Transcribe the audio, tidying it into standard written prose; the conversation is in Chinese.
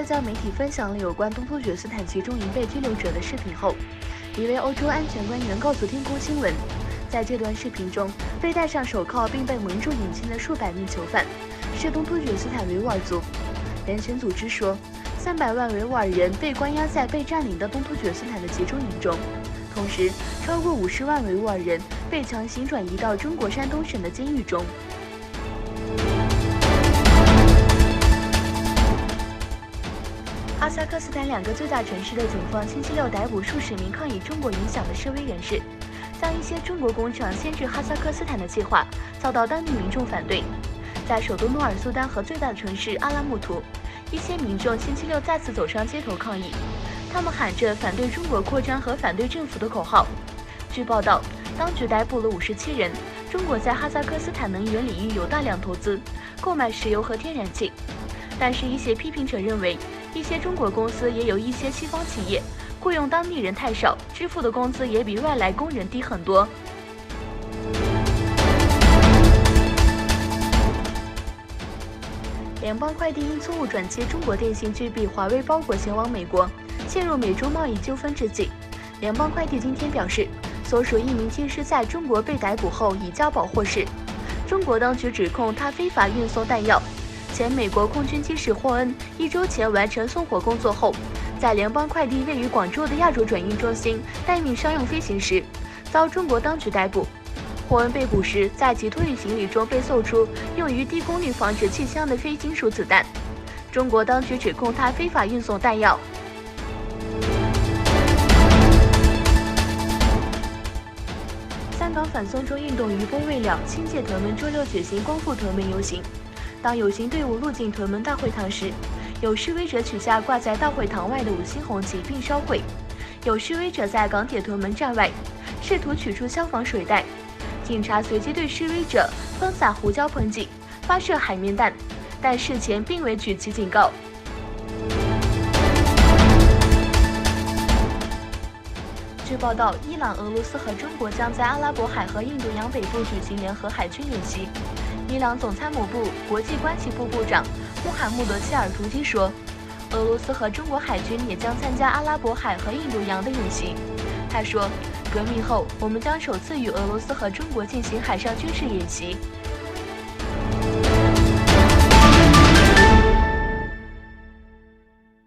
交媒体分享了有关东突厥斯坦其中一被拘留者的视频后，一位欧洲安全官员告诉天空新闻，在这段视频中，被戴上手铐并被蒙住眼睛的数百名囚犯是东突厥斯坦维吾尔族。人权组织说，300万维吾尔人被关押在被占领的东突厥斯坦的集中营中，同时超过50万维吾尔人被强行转移到中国山东省的监狱中。哈萨克斯坦2个最大城市的警方星期六逮捕数十名抗议中国影响的示威人士，将一些中国工厂迁至哈萨克斯坦的计划遭到当地民众反对。在首都诺尔苏丹和最大的城市阿拉木图，一些民众星期六再次走上街头抗议，他们喊着反对中国扩张和反对政府的口号。据报道，当局逮捕了57人。中国在哈萨克斯坦能源领域有大量投资，购买石油和天然气，但是一些批评者认为，一些中国公司也有一些西方企业雇佣当地人太少，支付的工资也比外来工人低很多。联邦快递因错误转寄中国电信巨擘华为包裹前往美国，陷入美中贸易纠纷之际，联邦快递今天表示，所属一名机师在中国被逮捕后已交保获释。中国当局指控他非法运送弹药。前美国空军机师霍恩1周前完成送货工作后，在联邦快递位于广州的亚洲转运中心待命商用飞行时，遭中国当局逮捕。霍恩被捕时，在其托运行李中被搜出用于低功率防止气枪的非金属子弹。中国当局指控他非法运送弹药。香港反送中运动余波未了，新界屯门周六举行光复屯门游行。当游行队伍入境屯门大会堂时，有示威者取下挂在大会堂外的5星红旗并烧毁，有示威者在港铁屯门站外试图取出消防水袋，警察随即对示威者喷洒胡椒喷剂、发射海绵弹，但事前并未举旗警告。据报道，伊朗、俄罗斯和中国将在阿拉伯海和印度洋北部举行联合海军演习。伊朗总参谋部国际关系部部长穆罕默德·希尔图基说，俄罗斯和中国海军也将参加阿拉伯海和印度洋的演习。他说，革命后我们将首次与俄罗斯和中国进行海上军事演习。